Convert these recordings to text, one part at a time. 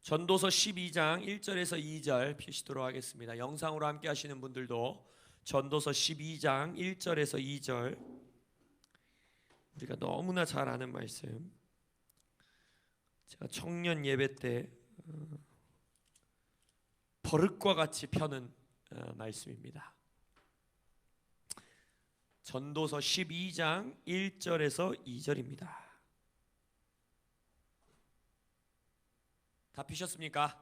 전도서 12장 1절에서 2절 펴시도록 하겠습니다. 영상으로 함께 하시는 분들도 전도서 12장 1절에서 2절, 우리가 너무나 잘 아는 말씀, 제가 청년 예배 때 버릇과 같이 펴는 말씀입니다. 전도서 12장 1절에서 2절입니다. 다 피셨습니까?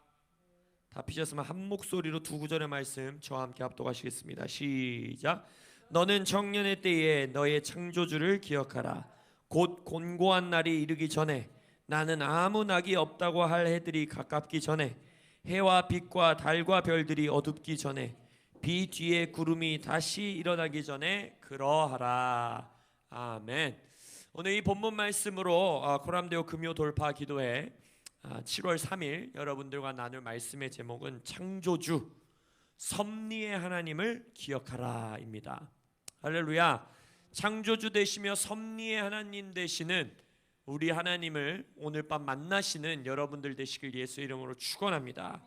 다 피셨으면 한 목소리로 두 구절의 말씀 저와 함께 합독하시겠습니다. 시작. 너는 청년의 때에 너의 창조주를 기억하라. 곧 곤고한 날이 이르기 전에, 나는 아무 낙이 없다고 할 해들이 가깝기 전에, 해와 빛과 달과 별들이 어둡기 전에, 비 뒤에 구름이 다시 일어나기 전에 그러하라. 아멘. 오늘 이 본문 말씀으로 코람데오 금요 돌파 기도회 7월 3일 여러분들과 나눌 말씀의 제목은 창조주 섭리의 하나님을 기억하라입니다. 할렐루야. 창조주 되시며 섭리의 하나님 되시는 우리 하나님을 오늘 밤 만나시는 여러분들 되시길 예수 이름으로 축원합니다.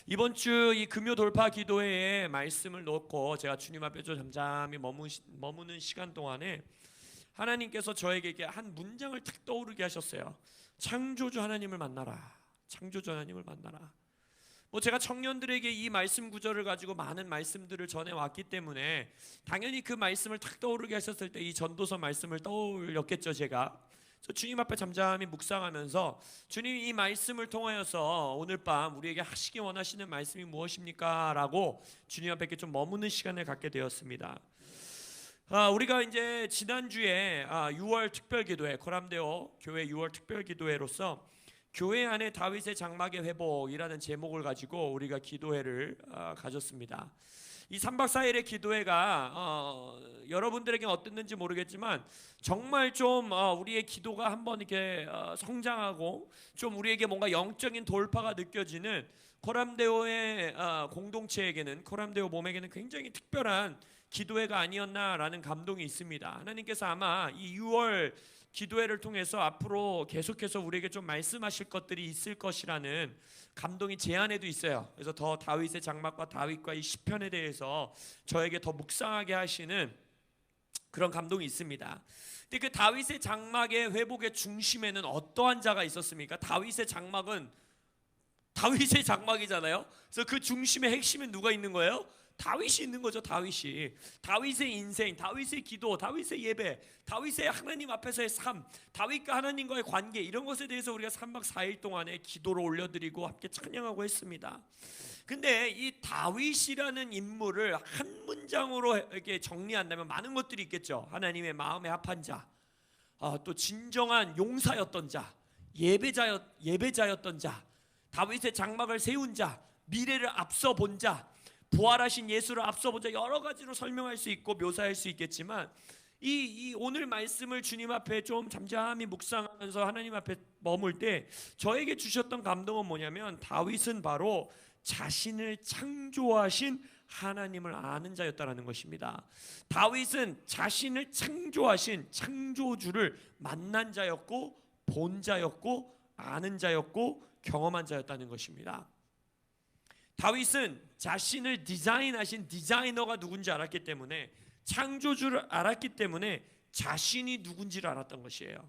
이번 주 이 금요 돌파 기도회에 말씀을 놓고 제가 주님 앞에 좀 잠잠히 머무는 시간 동안에 하나님께서 저에게 한 문장을 탁 떠오르게 하셨어요. 창조주 하나님을 만나라. 창조주 하나님을 만나라. 제가 청년들에게 이 말씀 구절을 가지고 많은 말씀들을 전해왔기 때문에 당연히 그 말씀을 탁 떠오르게 하셨을 때 이 전도서 말씀을 떠올렸겠죠. 제가 주님 앞에 잠잠히 묵상하면서 주님, 이 말씀을 통하여서 오늘 밤 우리에게 하시기 원하시는 말씀이 무엇입니까? 라고 주님 앞에 좀 머무는 시간을 갖게 되었습니다. 우리가 이제 지난주에 6월 특별기도회, 코람데오 교회 6월 특별기도회로서 교회 안에 다윗의 장막의 회복이라는 제목을 가지고 우리가 기도회를 가졌습니다. 이 3박 4일의 기도회가 여러분들에게 어땠는지 모르겠지만 정말 좀 우리의 기도가 한번 이렇게 성장하고 좀 우리에게 뭔가 영적인 돌파가 느껴지는 코람데오의 공동체에게는, 코람데오 몸에게는 굉장히 특별한 기도회가 아니었나라는 감동이 있습니다. 하나님께서 아마 이 6월 기도회를 통해서 앞으로 계속해서 우리에게 좀 말씀하실 것들이 있을 것이라는 감동이 제 안에도 있어요. 그래서 더 다윗의 장막과 다윗과 이 시편에 대해서 저에게 더 묵상하게 하시는 그런 감동이 있습니다. 근데 그 다윗의 장막의 회복의 중심에는 어떠한 자가 있었습니까? 다윗의 장막은 다윗의 장막이잖아요. 그래서 그 중심의 핵심은 누가 있는 거예요? 다윗이 있는 거죠. 다윗의 인생, 다윗의 기도, 다윗의 예배, 다윗의 하나님 앞에서의 삶, 다윗과 하나님과의 관계, 이런 것에 대해서 우리가 3박 4일 동안에 기도를 올려드리고 함께 찬양하고 했습니다. 근데 이 다윗이라는 인물을 한 문장으로 이렇게 정리한다면 많은 것들이 있겠죠. 하나님의 마음에 합한 자, 또 진정한 용사였던 자, 예배자였던 자, 다윗의 장막을 세운 자, 미래를 앞서 본 자, 부활하신 예수를 앞서 보자, 여러 가지로 설명할 수 있고 묘사할 수 있겠지만 이 오늘 말씀을 주님 앞에 좀 잠잠히 묵상하면서 하나님 앞에 머물 때 저에게 주셨던 감동은 뭐냐면, 다윗은 바로 자신을 창조하신 하나님을 아는 자였다라는 것입니다. 다윗은 자신을 창조하신 창조주를 만난 자였고, 본 자였고, 아는 자였고, 경험한 자였다는 것입니다. 다윗은 자신을 디자인하신 디자이너가 누군지 알았기 때문에, 창조주를 알았기 때문에 자신이 누군지를 알았던 것이에요.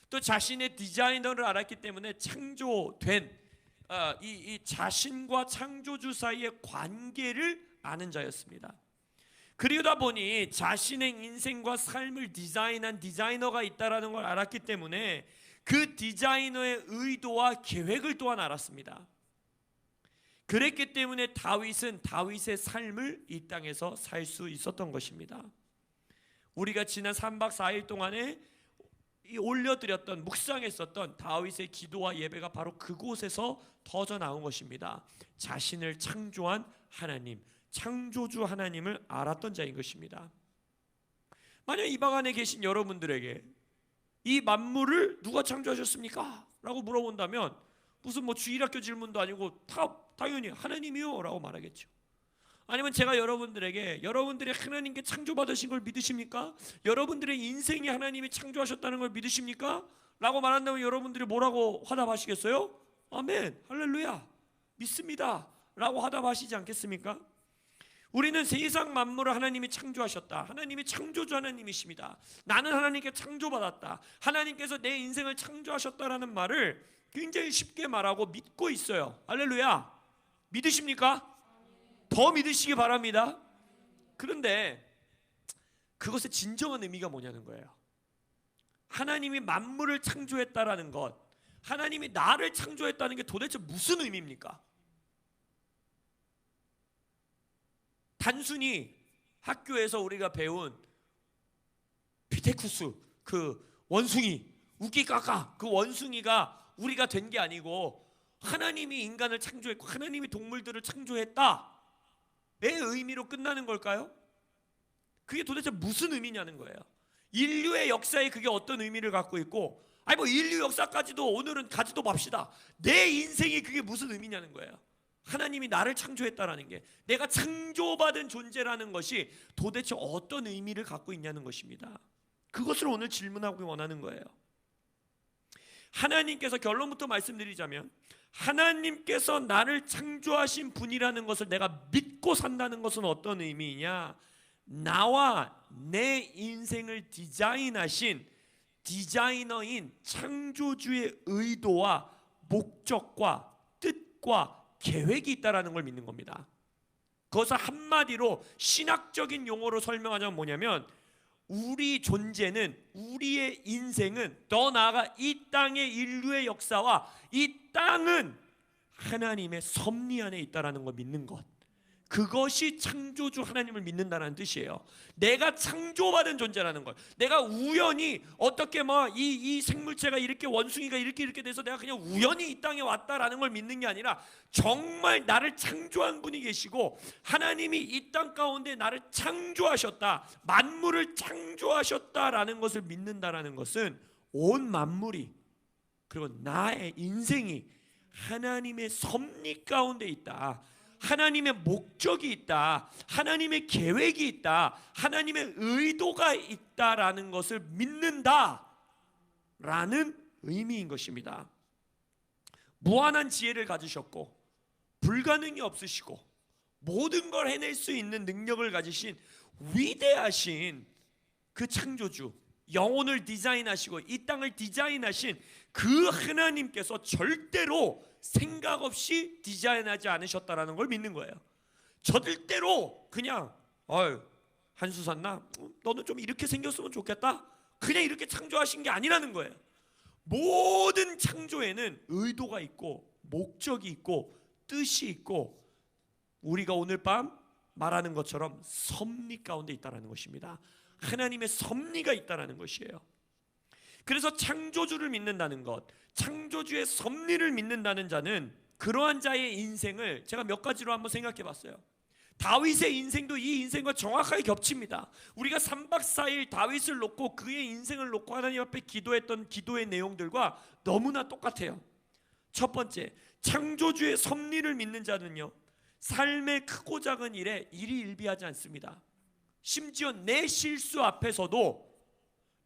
또 자신의 디자이너를 알았기 때문에 창조된 이 자신과 창조주 사이의 관계를 아는 자였습니다. 그러다 보니 자신의 인생과 삶을 디자인한 디자이너가 있다는 걸 알았기 때문에 그 디자이너의 의도와 계획을 또한 알았습니다. 그랬기 때문에 다윗은 다윗의 삶을 이 땅에서 살 수 있었던 것입니다. 우리가 지난 3박 4일 동안에 올려드렸던, 묵상했었던 다윗의 기도와 예배가 바로 그곳에서 터져 나온 것입니다. 자신을 창조한 하나님, 창조주 하나님을 알았던 자인 것입니다. 만약 이 방 안에 계신 여러분들에게 이 만물을 누가 창조하셨습니까? 라고 물어본다면 무슨 주일학교 질문도 아니고 당연히 하나님이요 라고 말하겠죠. 아니면 제가 여러분들에게 여러분들이 하나님께 창조받으신 걸 믿으십니까? 여러분들의 인생이 하나님이 창조하셨다는 걸 믿으십니까? 라고 말한다면 여러분들이 뭐라고 화답하시겠어요? 아멘, 할렐루야, 믿습니다 라고 화답하시지 않겠습니까? 우리는 세상 만물을 하나님이 창조하셨다, 하나님이 창조주 하나님이십니다, 나는 하나님께 창조받았다, 하나님께서 내 인생을 창조하셨다라는 말을 굉장히 쉽게 말하고 믿고 있어요. 할렐루야, 믿으십니까? 더 믿으시기 바랍니다. 그런데 그것의 진정한 의미가 뭐냐는 거예요. 하나님이 만물을 창조했다라는 것, 하나님이 나를 창조했다는 게 도대체 무슨 의미입니까? 단순히 학교에서 우리가 배운 피테쿠스, 그 원숭이, 우기까까, 그 원숭이가 우리가 된 게 아니고 하나님이 인간을 창조했고 하나님이 동물들을 창조했다의 의미로 끝나는 걸까요? 그게 도대체 무슨 의미냐는 거예요. 인류의 역사에 그게 어떤 의미를 갖고 있고, 아니 뭐 인류 역사까지도 오늘은 가지도 맙시다. 내 인생이 그게 무슨 의미냐는 거예요. 하나님이 나를 창조했다라는 게, 내가 창조받은 존재라는 것이 도대체 어떤 의미를 갖고 있냐는 것입니다. 그것을 오늘 질문하고 원하는 거예요. 하나님께서, 결론부터 말씀드리자면 하나님께서 나를 창조하신 분이라는 것을 내가 믿고 산다는 것은 어떤 의미이냐? 나와 내 인생을 디자인하신 디자이너인 창조주의 의도와 목적과 뜻과 계획이 있다라는 걸 믿는 겁니다. 그것을 한마디로 신학적인 용어로 설명하자면 뭐냐면, 우리 존재는, 우리의 인생은, 더 나아가 이 땅의 인류의 역사와 이 땅은 하나님의 섭리 안에 있다라는 걸 믿는 것, 그것이 창조주 하나님을 믿는다는 뜻이에요. 내가 창조받은 존재라는 걸, 내가 우연히 어떻게 이 생물체가 이렇게, 원숭이가 이렇게 돼서 내가 그냥 우연히 이 땅에 왔다라는 걸 믿는 게 아니라 정말 나를 창조한 분이 계시고 하나님이 이 땅 가운데 나를 창조하셨다, 만물을 창조하셨다라는 것을 믿는다라는 것은 온 만물이, 그리고 나의 인생이 하나님의 섭리 가운데 있다, 하나님의 목적이 있다, 하나님의 계획이 있다, 하나님의 의도가 있다라는 것을 믿는다라는 의미인 것입니다. 무한한 지혜를 가지셨고 불가능이 없으시고 모든 걸 해낼 수 있는 능력을 가지신 위대하신 그 창조주, 영혼을 디자인하시고 이 땅을 디자인하신 그 하나님께서 절대로 생각 없이 디자인하지 않으셨다라는 걸 믿는 거예요. 절대로 그냥 한수 샀나? 너는 좀 이렇게 생겼으면 좋겠다? 그냥 이렇게 창조하신 게 아니라는 거예요. 모든 창조에는 의도가 있고 목적이 있고 뜻이 있고, 우리가 오늘 밤 말하는 것처럼 섭리 가운데 있다라는 것입니다. 하나님의 섭리가 있다라는 것이에요. 그래서 창조주를 믿는다는 것, 창조주의 섭리를 믿는다는 자는, 그러한 자의 인생을 제가 몇 가지로 한번 생각해 봤어요. 다윗의 인생도 이 인생과 정확하게 겹칩니다. 우리가 3박 4일 다윗을 놓고 그의 인생을 놓고 하나님 앞에 기도했던 기도의 내용들과 너무나 똑같아요. 첫 번째, 창조주의 섭리를 믿는 자는요, 삶의 크고 작은 일에 일희일비하지 않습니다. 심지어 내 실수 앞에서도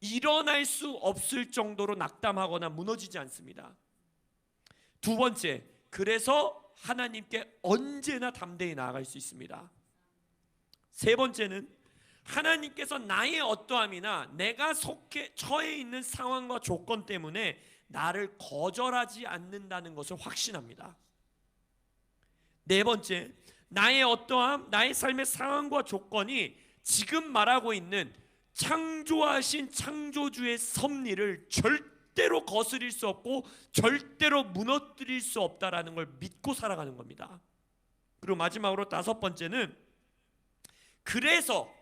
일어날 수 없을 정도로 낙담하거나 무너지지 않습니다. 두 번째, 그래서 하나님께 언제나 담대히 나아갈 수 있습니다. 세 번째는 하나님께서 나의 어떠함이나 내가 처해 있는 상황과 조건 때문에 나를 거절하지 않는다는 것을 확신합니다. 네 번째, 나의 어떠함, 나의 삶의 상황과 조건이 지금 말하고 있는 창조하신 창조주의 섭리를 절대로 거스릴 수 없고 절대로 무너뜨릴 수 없다라는 걸 믿고 살아가는 겁니다. 그리고 마지막으로 다섯 번째는, 그래서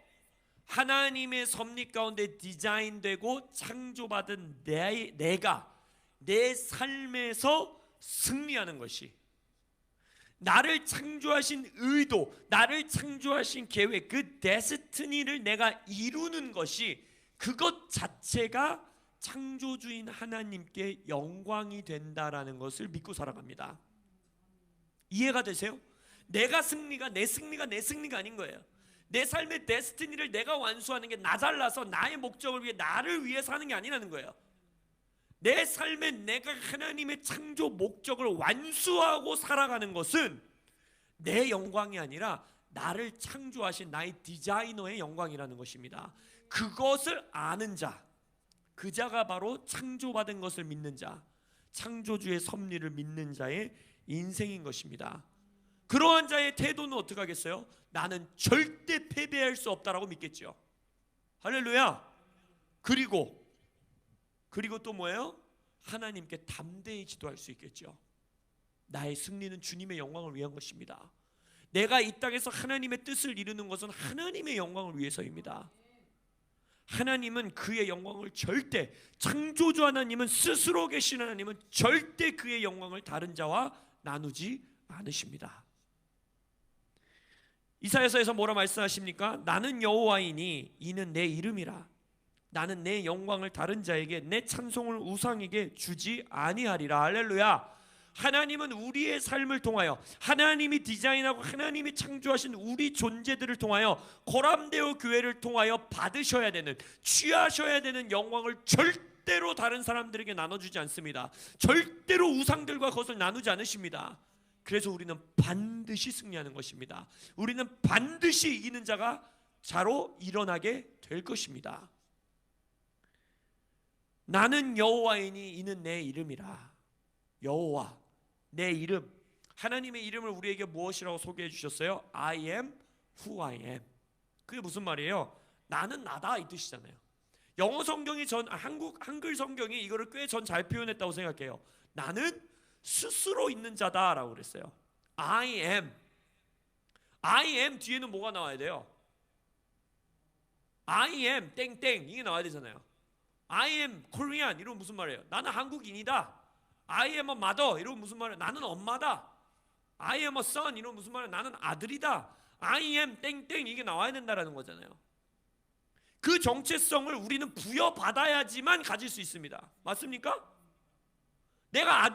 하나님의 섭리 가운데 디자인되고 창조받은 내가 내 삶에서 승리하는 것이, 나를 창조하신 의도, 나를 창조하신 계획, 그 데스티니를 내가 이루는 것이, 그것 자체가 창조주인 하나님께 영광이 된다라는 것을 믿고 살아갑니다. 이해가 되세요? 내가 승리가 내 승리가 아닌 거예요. 내 삶의 데스티니를 내가 완수하는 게 나 잘라서 나의 목적을 위해 나를 위해서 하는 게 아니라는 거예요. 내 삶에 내가 하나님의 창조 목적을 완수하고 살아가는 것은 내 영광이 아니라 나를 창조하신 나의 디자이너의 영광이라는 것입니다. 그것을 아는 자, 그 자가 바로 창조받은 것을 믿는 자, 창조주의 섭리를 믿는 자의 인생인 것입니다. 그러한 자의 태도는 어떻게 하겠어요? 나는 절대 패배할 수 없다라고 믿겠죠. 할렐루야. 그리고 또 뭐예요? 하나님께 담대히 기도할 수 있겠죠. 나의 승리는 주님의 영광을 위한 것입니다. 내가 이 땅에서 하나님의 뜻을 이루는 것은 하나님의 영광을 위해서입니다. 하나님은 그의 영광을 절대, 창조주 하나님은, 스스로 계신 하나님은 절대 그의 영광을 다른 자와 나누지 않으십니다. 이사야서에서 뭐라 말씀하십니까? 나는 여호와이니 이는 내 이름이라. 나는 내 영광을 다른 자에게, 내 찬송을 우상에게 주지 아니하리라. 할렐루야. 하나님은 우리의 삶을 통하여, 하나님이 디자인하고 하나님이 창조하신 우리 존재들을 통하여, 고람데오 교회를 통하여 받으셔야 되는, 취하셔야 되는 영광을 절대로 다른 사람들에게 나눠주지 않습니다. 절대로 우상들과 그것을 나누지 않으십니다. 그래서 우리는 반드시 승리하는 것입니다. 우리는 반드시 이기는 자로 일어나게 될 것입니다. 나는 여호와이니 이는 내 이름이라. 여호와, 내 이름. 하나님의 이름을 우리에게 무엇이라고 소개해 주셨어요? I am who I am. 그게 무슨 말이에요? 나는 나다 이 뜻이잖아요. 영어 성경이 한글 성경이 이거를 꽤 전 잘 표현했다고 생각해요. 나는 스스로 있는 자다라고 그랬어요. I am 뒤에는 뭐가 나와야 돼요? I am 땡땡 이게 나와야 되잖아요. I am Korean 이러면 무슨 말이에요? 나는 한국인이다. I am a mother 이러면 무슨 말이에요? 나는 엄마다. I am a son 이러면 무슨 말이에요? 나는 아들이다. I am 땡땡 이게 나와야 된다라는 거잖아요. 그 정체성을 우리는 부여받아야지만 가질 수 있습니다. 맞습니까? 내가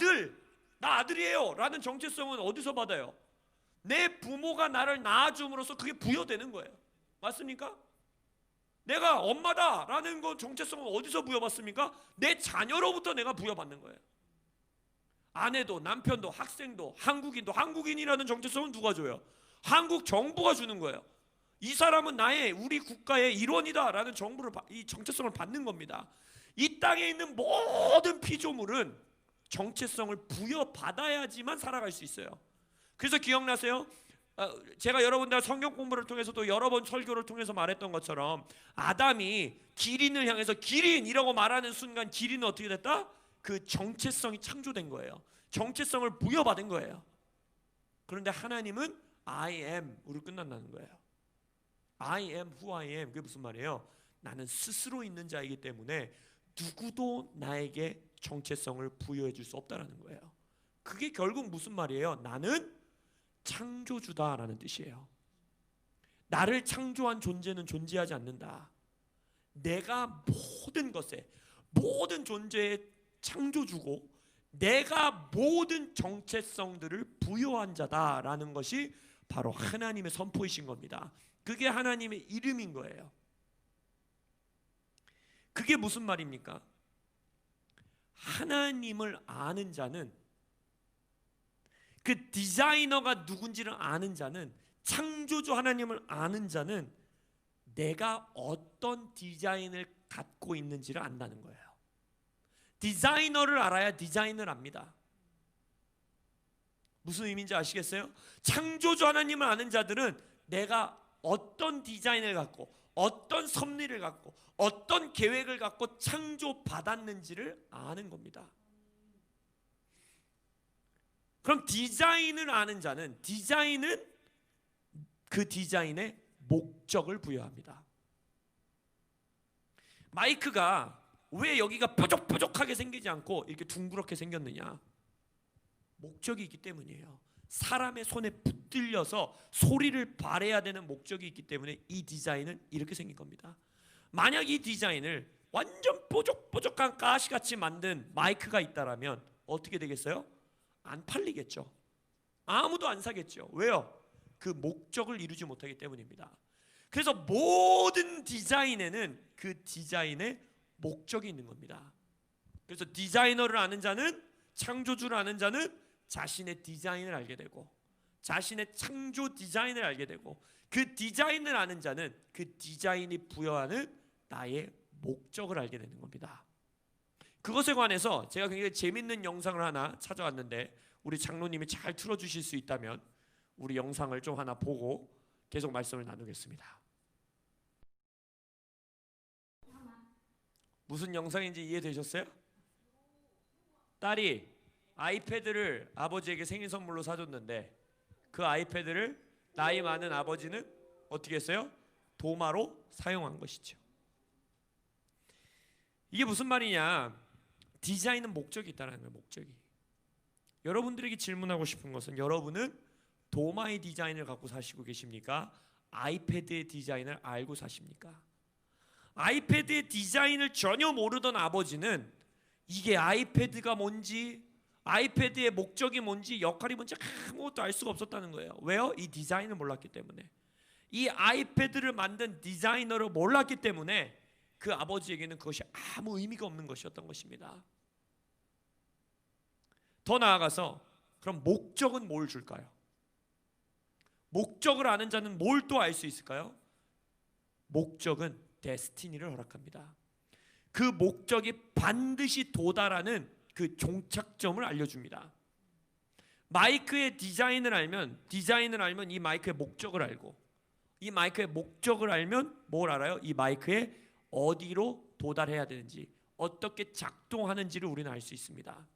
나 아들이에요 라는 정체성은 어디서 받아요? 내 부모가 나를 낳아줌으로써 그게 부여되는 거예요. 맞습니까? 내가 엄마다 라는 건 정체성은 어디서 부여받습니까? 내 자녀로부터 내가 부여받는 거예요. 아내도 남편도 학생도 한국인도 한국인이라는 정체성은 누가 줘요? 한국 정부가 주는 거예요. 이 사람은 우리 국가의 일원이다 라는 이 정체성을 받는 겁니다. 이 땅에 있는 모든 피조물은 정체성을 부여받아야지만 살아갈 수 있어요. 그래서 기억나세요? 제가 여러분들 성경 공부를 통해서도 여러 번 설교를 통해서 말했던 것처럼 아담이 기린을 향해서 기린이라고 말하는 순간 기린은 어떻게 됐다? 그 정체성이 창조된 거예요. 정체성을 부여받은 거예요. 그런데 하나님은 I am으로 끝난다는 거예요. I am who I am. 그게 무슨 말이에요? 나는 스스로 있는 자이기 때문에 누구도 나에게 정체성을 부여해 줄 수 없다라는 거예요. 그게 결국 무슨 말이에요? 나는 창조주다라는 뜻이에요. 나를 창조한 존재는 존재하지 않는다. 내가 모든 것에, 모든 존재의 창조주고 내가 모든 정체성들을 부여한 자다라는 것이 바로 하나님의 선포이신 겁니다. 그게 하나님의 이름인 거예요. 그게 무슨 말입니까? 하나님을 아는 자는, 그 디자이너가 누군지를 아는 자는, 창조주 하나님을 아는 자는 내가 어떤 디자인을 갖고 있는지를 안다는 거예요. 디자이너를 알아야 디자인을 압니다. 무슨 의미인지 아시겠어요? 창조주 하나님을 아는 자들은 내가 어떤 디자인을 갖고 어떤 섭리를 갖고 어떤 계획을 갖고 창조받았는지를 아는 겁니다. 그럼 디자인을 아는 자는 그 디자인의 목적을 부여합니다. 마이크가 왜 여기가 뾰족뾰족하게 생기지 않고 이렇게 둥그렇게 생겼느냐? 목적이 있기 때문이에요. 사람의 손에 붙들려서 소리를 발해야 되는 목적이 있기 때문에 이 디자인은 이렇게 생긴 겁니다. 만약 이 디자인을 완전 뾰족뾰족한 가시같이 만든 마이크가 있다라면 어떻게 되겠어요? 안 팔리겠죠. 아무도 안 사겠죠. 왜요? 그 목적을 이루지 못하기 때문입니다. 그래서 모든 디자인에는 그 디자인의 목적이 있는 겁니다. 그래서 디자이너를 아는 자는, 창조주를 아는 자는 자신의 디자인을 알게 되고, 자신의 창조 디자인을 알게 되고, 그 디자인을 아는 자는 그 디자인이 부여하는 나의 목적을 알게 되는 겁니다. 그것에 관해서 제가 굉장히 재밌는 영상을 하나 찾아왔는데, 우리 장로님이 잘 틀어주실 수 있다면 우리 영상을 좀 하나 보고 계속 말씀을 나누겠습니다. 무슨 영상인지 이해되셨어요? 딸이 아이패드를 아버지에게 생일 선물로 사줬는데, 그 아이패드를 나이 많은 아버지는 어떻게 했어요? 도마로 사용한 것이죠. 이게 무슨 말이냐? 디자인은 목적이 있다는 거예요. 목적이. 여러분들에게 질문하고 싶은 것은, 여러분은 도마의 디자인을 갖고 사시고 계십니까? 아이패드의 디자인을 알고 사십니까? 아이패드의 디자인을 전혀 모르던 아버지는 이게 아이패드가 뭔지, 아이패드의 목적이 뭔지, 역할이 뭔지 아무것도 알 수가 없었다는 거예요. 왜요? 이 디자인을 몰랐기 때문에. 이 아이패드를 만든 디자이너를 몰랐기 때문에 그 아버지에게는 그것이 아무 의미가 없는 것이었던 것입니다. 더 나아가서, 그럼 목적은 뭘 줄까요? 목적을 아는 자는 뭘 또 알 수 있을까요? 목적은 데스티니를 허락합니다. 그 목적이 반드시 도달하는 그 종착점을 알려줍니다. 마이크의 디자인을 알면 이 마이크의 목적을 알고, 이 마이크의 목적을 알면 뭘 알아요? 이 마이크의 어디로 도달해야 되는지, 어떻게 작동하는지를 우리는 알 수 있습니다.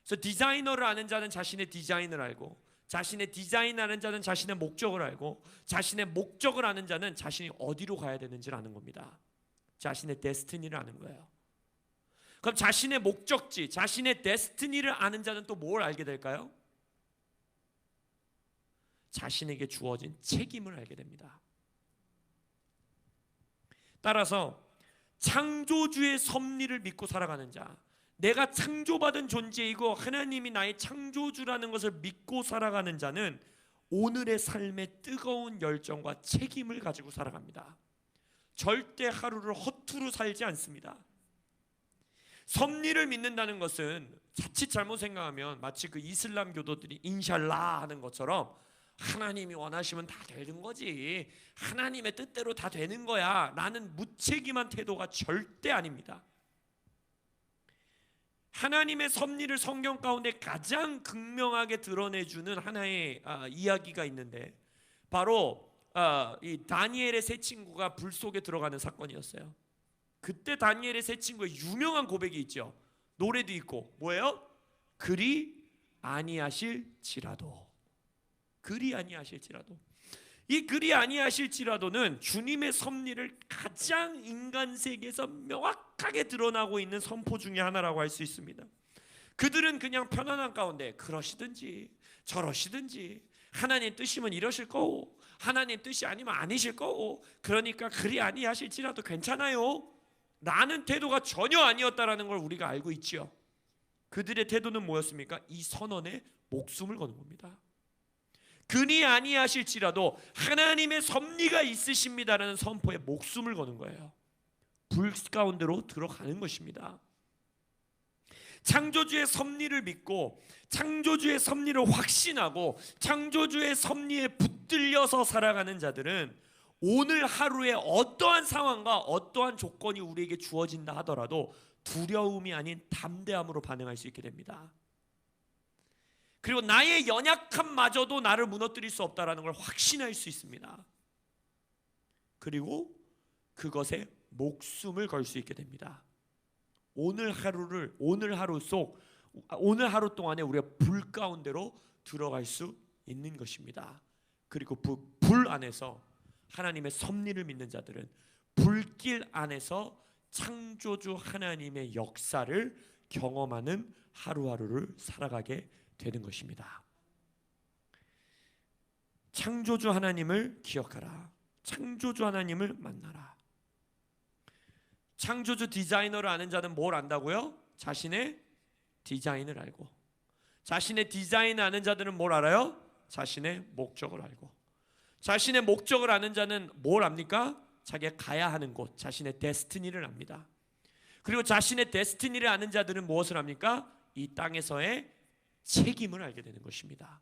그래서 디자이너를 아는 자는 자신의 디자인을 알고, 자신의 디자인을 아는 자는 자신의 목적을 알고, 자신의 목적을 아는 자는 자신이 어디로 가야 되는지를 아는 겁니다. 자신의 데스티니를 아는 거예요. 그럼 자신의 목적지, 자신의 데스티니를 아는 자는 또 뭘 알게 될까요? 자신에게 주어진 책임을 알게 됩니다. 따라서 창조주의 섭리를 믿고 살아가는 자, 내가 창조받은 존재이고 하나님이 나의 창조주라는 것을 믿고 살아가는 자는 오늘의 삶의 뜨거운 열정과 책임을 가지고 살아갑니다. 절대 하루를 허투루 살지 않습니다. 섭리를 믿는다는 것은 자칫 잘못 생각하면 마치 그 이슬람 교도들이 인샬라 하는 것처럼 하나님이 원하시면 다 되는 거지, 하나님의 뜻대로 다 되는 거야 라는 무책임한 태도가 절대 아닙니다. 하나님의 섭리를 성경 가운데 가장 극명하게 드러내주는 하나의 이야기가 있는데, 바로 이 다니엘의 세 친구가 불 속에 들어가는 사건이었어요. 그때 다니엘의 세 친구의 유명한 고백이 있죠. 노래도 있고, 뭐예요? 그리 아니하실지라도. 그리 아니하실지라도. 이 그리 아니하실지라도는 주님의 섭리를 가장 인간 세계에서 명확하게 드러나고 있는 선포 중에 하나라고 할 수 있습니다. 그들은 그냥 편안한 가운데 그러시든지 저러시든지, 하나님 뜻이면 이러실 거고 하나님 뜻이 아니면 아니실 거고, 그러니까 그리 아니하실지라도 괜찮아요 라는 태도가 전혀 아니었다라는 걸 우리가 알고 있지요. 그들의 태도는 뭐였습니까? 이 선언에 목숨을 거는 겁니다. 그리 아니하실지라도 하나님의 섭리가 있으십니다라는 선포에 목숨을 거는 거예요. 불 가운데로 들어가는 것입니다. 창조주의 섭리를 믿고, 창조주의 섭리를 확신하고, 창조주의 섭리에 붙들려서 살아가는 자들은 오늘 하루에 어떠한 상황과 어떠한 조건이 우리에게 주어진다 하더라도 두려움이 아닌 담대함으로 반응할 수 있게 됩니다. 그리고 나의 연약함마저도 나를 무너뜨릴 수 없다는 걸 확신할 수 있습니다. 그리고 그것에 목숨을 걸 수 있게 됩니다. 오늘 하루 동안에 우리가 불 가운데로 들어갈 수 있는 것입니다. 그리고 불 안에서 하나님의 섭리를 믿는 자들은 불길 안에서 창조주 하나님의 역사를 경험하는 하루하루를 살아가게 되는 것입니다. 창조주 하나님을 기억하라. 창조주 하나님을 만나라. 창조주 디자이너를 아는 자는 뭘 안다고요? 자신의 디자인을 알고. 자신의 디자인을 아는 자들은 뭘 알아요? 자신의 목적을 알고. 자신의 목적을 아는 자는 뭘 압니까? 자기가 가야 하는 곳, 자신의 데스티니를 압니다. 그리고 자신의 데스티니를 아는 자들은 무엇을 합니까? 이 땅에서의 책임을 알게 되는 것입니다.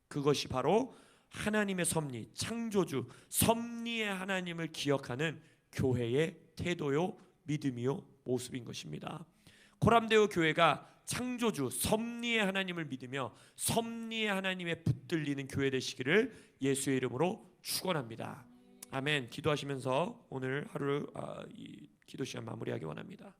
그것이 바로 하나님의 섭리, 창조주, 섭리의 하나님을 기억하는 교회의 태도요, 믿음이요, 모습인 것입니다. 코람데오 교회가 창조주, 섭리의 하나님을 믿으며 섭리의 하나님에 붙들리는 교회 되시기를 예수의 이름으로 축원합니다. 아멘. 기도하시면서 오늘 하루 이 기도 시간 마무리하기 원합니다.